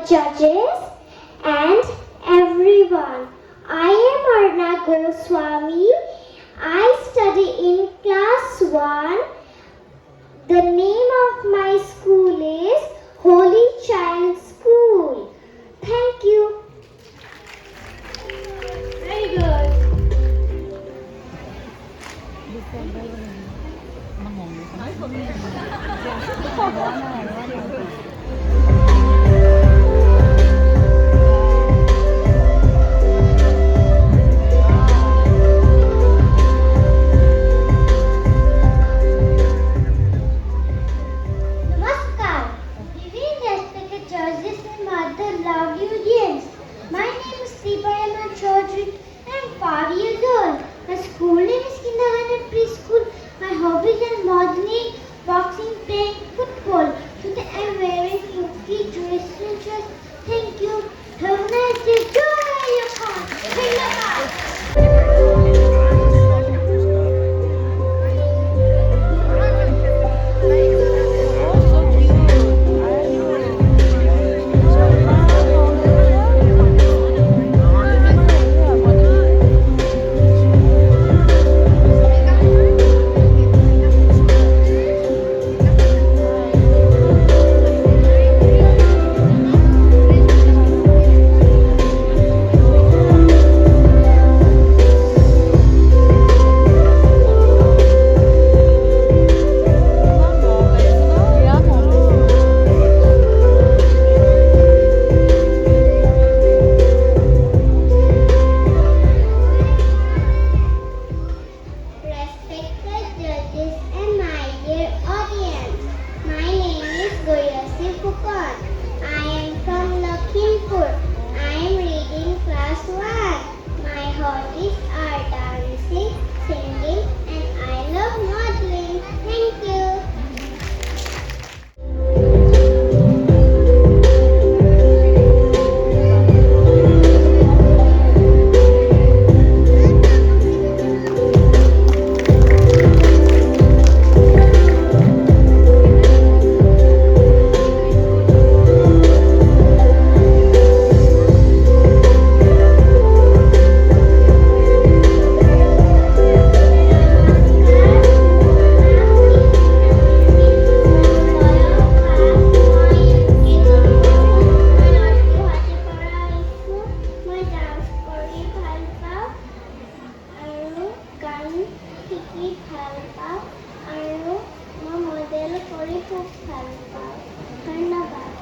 judges and everyone. I am Arna Goswami. I study in class 1. The name of my school is Holy Child School. Thank you. Very good. ধন্যবাদ।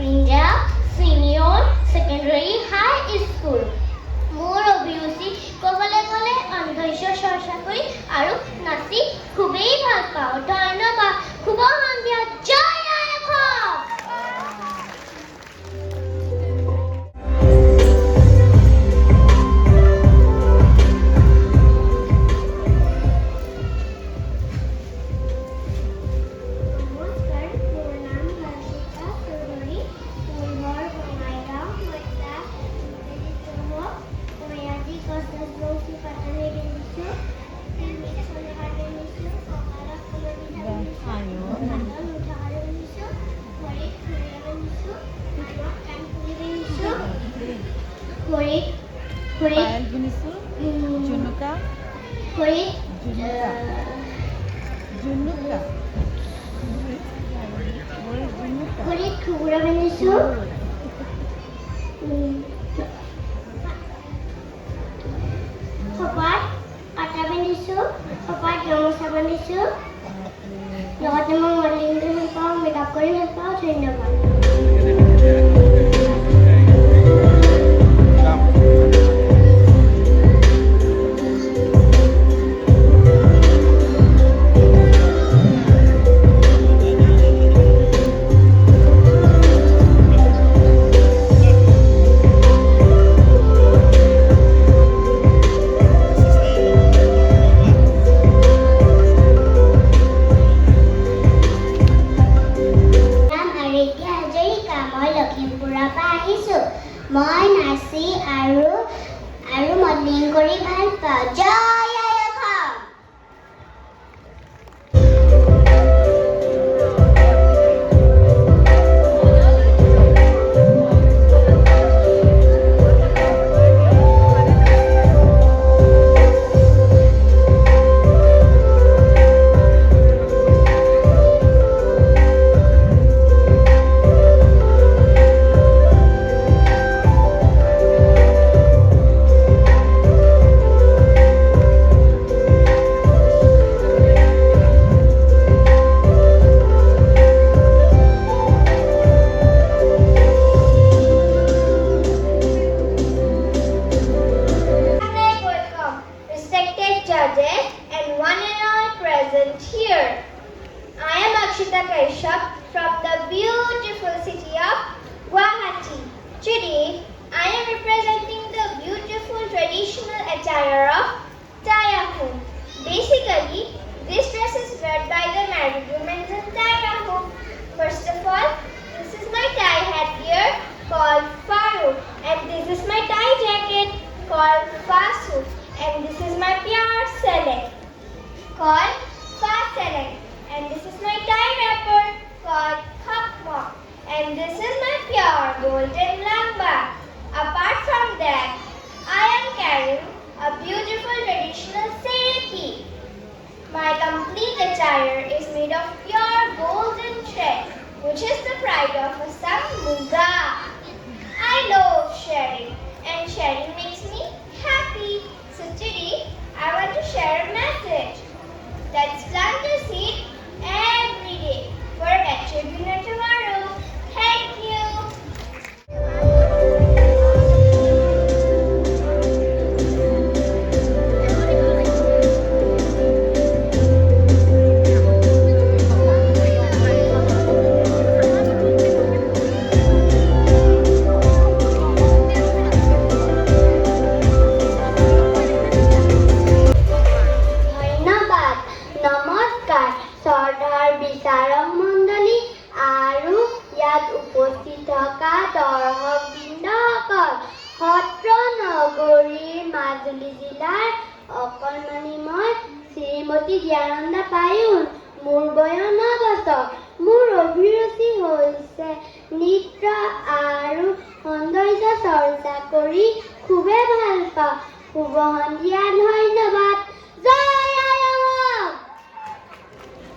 India Senior Secondary High School. মোৰ অভিৰুচি ক'বলৈ গ'লে অন্ধবিশ্বাস চৰ্চা কৰি আৰু নাচি খুবেই ভাল পাওঁ। ধন্যবাদ। শুভ সন্ধিয়া। জয় আই Assam.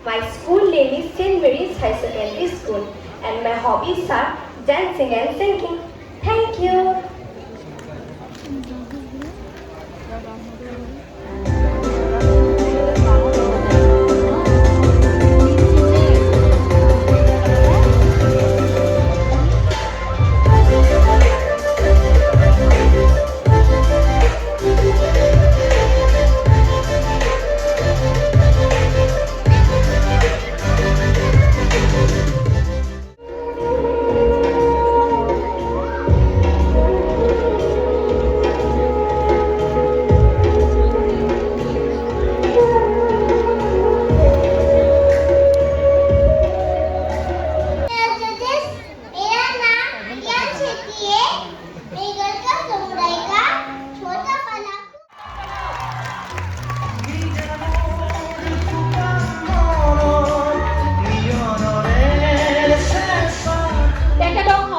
My school name is St. Mary's High Secondary School and my hobbies are dancing and singing. Thank you.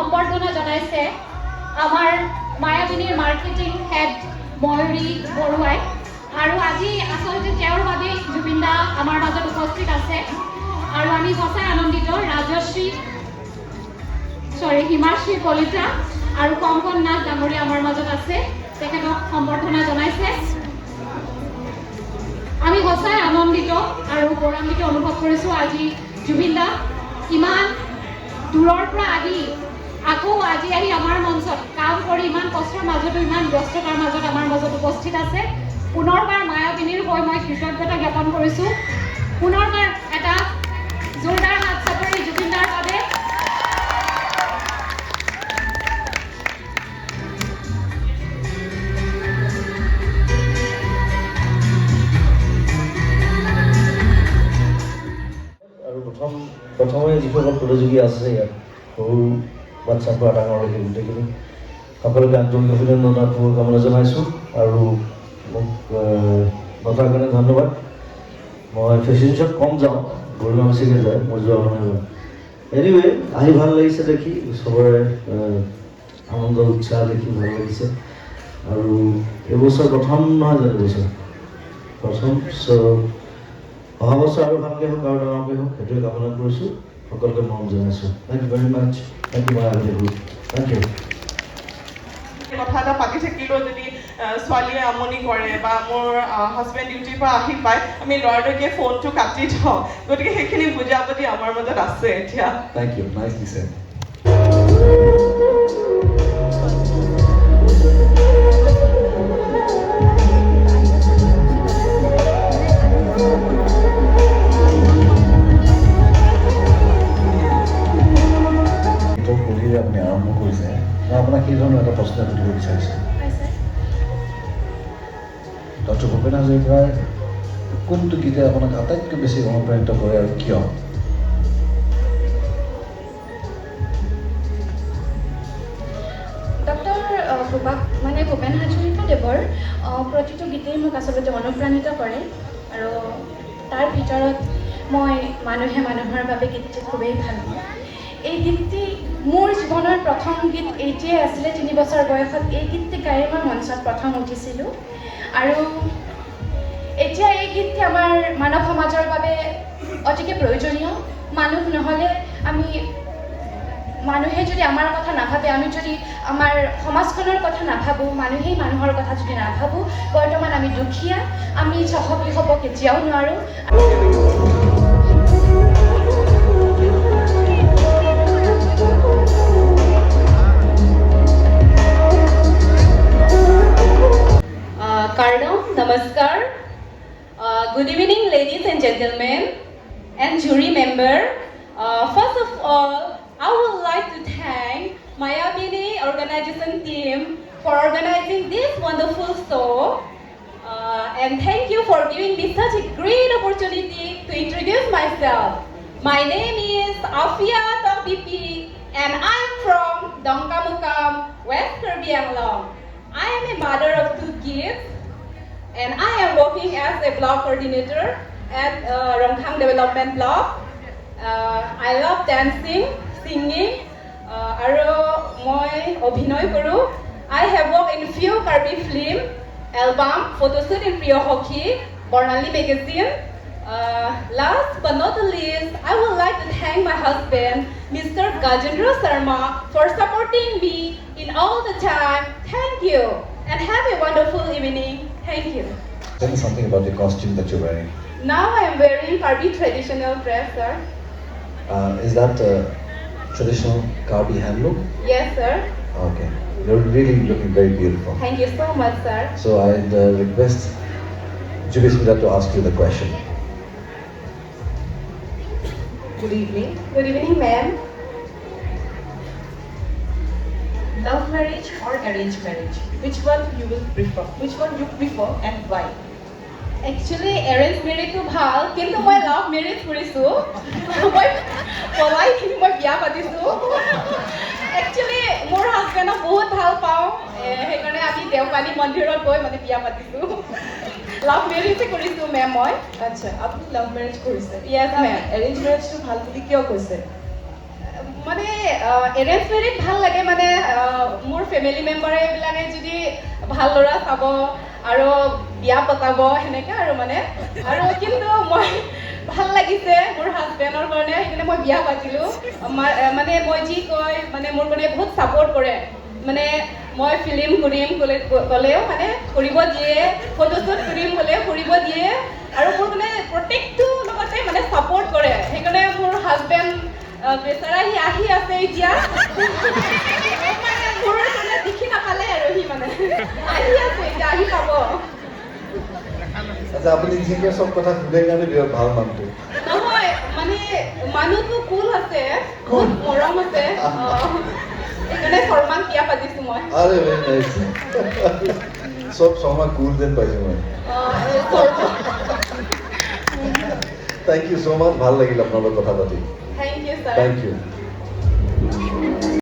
সম্বৰ্ধনা জনাইছে আমাৰ মায়াবিনীৰ মাৰ্কেটিং হেড ময়ূৰী বৰুৱাই আৰু আজি আচলতে তেওঁৰ বাবে জুবিন দা আমাৰ মাজত উপস্থিত আছে আৰু আমি সঁচাই আনন্দিত হিমাশ্ৰী কলিতা আৰু কংকন নাথ ডাঙৰীয়া আমাৰ মাজত আছে তেখেতক সম্বৰ্ধনা জনাইছে আমি সঁচাই আনন্দিত আৰু গৌৰৱান্বিত অনুভৱ কৰিছোঁ আজি জুবিন দা ইমান দূৰৰ পৰা আহি আকৌ আজি আহি আমাৰ মঞ্চত কাম কৰি ইমান কষ্টৰ মাজতো ইমান ব্যস্ততাৰ মাজত আমাৰ মাজত উপস্থিত আছে পুনৰবাৰ মায়াবিনীৰ হৈ মই কৃতজ্ঞতা জ্ঞাপন কৰিছোঁ পুনৰবাৰ এটা জোৰদাৰ হাত চাপৰি জুবিন দাৰ বাবে প্ৰথমে যিসকল প্ৰতিযোগী আছে ইয়াত সৰু বাচ্চাৰ পৰা ডাঙৰলৈকে গোটেইখিনি সকলোকে আন্তৰিক অভিনন্দন আৰু শুভকামনা জনাইছোঁ আৰু মোক মতাৰ কাৰণে ধন্যবাদ মই ফেশ্বন শ্ব'ত কম যাওঁ গৰিমা বেছিকৈ যায় মই যোৱা হোৱা নাই এনিৱে আহি ভাল লাগিছে দেখি চবৰে আনন্দ উৎসাহ দেখি ভাল লাগিছে আৰু এইবছৰ প্ৰথম নহয় জানো বছৰ প্ৰথম অহা বছৰ আৰু ভালকৈ হওক আৰু ডাঙৰকৈ হওক সেইটোৱে কামনা কৰিছোঁ সকলোকে মৰম জনাইছোঁ thank you very much thank you my group thank you কথা এটা পাতি থাকিলেও যদি ছোৱালীয়ে আমনি কৰে বা মোৰ হাজবেণ্ড ডিউটিৰ পৰা আহি পায় আমি ল'ৰাটোকে ফোনটো কাটি থওঁ গতিকে সেইখিনি বুজাবুজি আমাৰ মাজত আছে এতিয়া থেংক ইউ নাইচ দিছে আপুনি আৰম্ভ কৰিছে মই আপোনাক সেই ধৰণৰ এটা প্ৰশ্ন সুধিব বিচাৰিছোঁ ডক্টৰ ভূপেন হাজৰিকাৰ কোনটো গীতে আপোনাক আটাইতকৈ বেছি অনুপ্ৰাণিত কৰে আৰু কিয় ভূপেন হাজৰিকা দেৱৰ প্ৰতিটো গীতেই মোক আচলতে অনুপ্ৰাণিত কৰে আৰু তাৰ ভিতৰত মই মানুহে মানুহৰ বাবে গীতটি খুবেই ভাল পাওঁ এই গীতটি মোৰ জীৱনৰ প্ৰথম গীত এইটোৱেই আছিলে 3 বছৰ বয়সত এই গীতটি গাই মই মঞ্চত প্ৰথম উঠিছিলোঁ আৰু এতিয়া এই গীতটি আমাৰ মানৱ সমাজৰ বাবে অতিকে প্ৰয়োজনীয় মানুহ নহ'লে মানুহে যদি আমাৰ কথা নাভাবে আমি যদি আমাৰ সমাজখনৰ কথা নাভাবোঁ মানুহেই মানুহৰ কথা যদি নাভাবোঁ বৰ্তমান আমি দুখীয়া আমি চহকী হ'ব কেতিয়াও নোৱাৰোঁ Namaskar. Good evening, ladies and gentlemen, and jury member. First of all, I would like to thank Mayabini organization team for organizing this wonderful show. And thank you for giving me such a great opportunity to introduce myself. My name is Afia Tongpipi, and I am from Dongkamukam, West Kirby Anglong. I am a mother of 2 kids. And I am working as a block coordinator at Rongkhang Development Block. I love dancing, singing, aro moi obhinoy koru. I have worked in few Kirby film, album, photoshoot in Priya Hockey, Bornali magazine. Last but not the least, I would like to thank my husband, Mr. Gajendra Sharma, for supporting me in all the time. Thank you, and have a wonderful evening. Thank you. Tell me something about the costume that you're wearing. Now I am wearing Karbi traditional dress, sir. Is that traditional Karbi handloom? Yes, sir. Okay. You're really looking very beautiful. Thank you so much, sir. So I'd request Jubismita to ask you the question. Good evening. Good evening, ma'am. Love marriage or arranged marriage? Which one you will prefer? Which one you prefer and why? Actually, arranged marriage to bhal, kintu moi love marriage korisu. Moi polai kin moi biya patisu. Actually, mor husband bahut bhal pao. He karone ami Deopani mandirot goi mane biya patisu. Love marriage korisu ma'am moi. Acha, apni love marriage korise? Yes, ma'am. Arranged marriage to bhal boli kiyo koise? মানে arrange marriage ভাল লাগে মানে মোৰ family মেম্বাৰে এইবিলাকে যদি ভাল ল'ৰা চাব আৰু বিয়া পতাব সেনেকৈ আৰু মানে আৰু কিন্তু মই ভাল লাগিছে মোৰ হাজবেণ্ডৰ কাৰণে সেইকাৰণে মই বিয়া পাতিলোঁ মানে মই যি কয় মানে মোৰ মানে বহুত ছাপোৰ্ট কৰে মানে মই ফিল্ম কৰিম ক'লেও মানে কৰিব দিয়ে ফটোশ্বুট কৰিম ক'লে কৰিব দিয়ে আৰু মোৰ মানে প্ৰত্যেকটো লগতে মানে ছাপোৰ্ট কৰে সেইকাৰণে মোৰ হাজবেণ্ড বেচাৰা সি আহি আছে এতিয়া মোৰ মানে দেখি নাপালে আৰু সি মানে আহি আছে এতিয়া আহি পাব আচ্ছা আপুনি যিকে চব কথা সুধে কাৰণে বিৰাট ভাল মানুহটো নহয় মানে মানুহটো কুল আছে বহুত মৰম আছে সেইকাৰণে শৰ্মাক বিয়া পাতিছো মই আৰে ভেৰি নাইস চব শৰ্মা কুল যেন পাইছোঁ মই থেংক ইউ ছ' মাছ ভাল লাগিল আপোনাৰ লগত কথা পাতি thank you sir thank U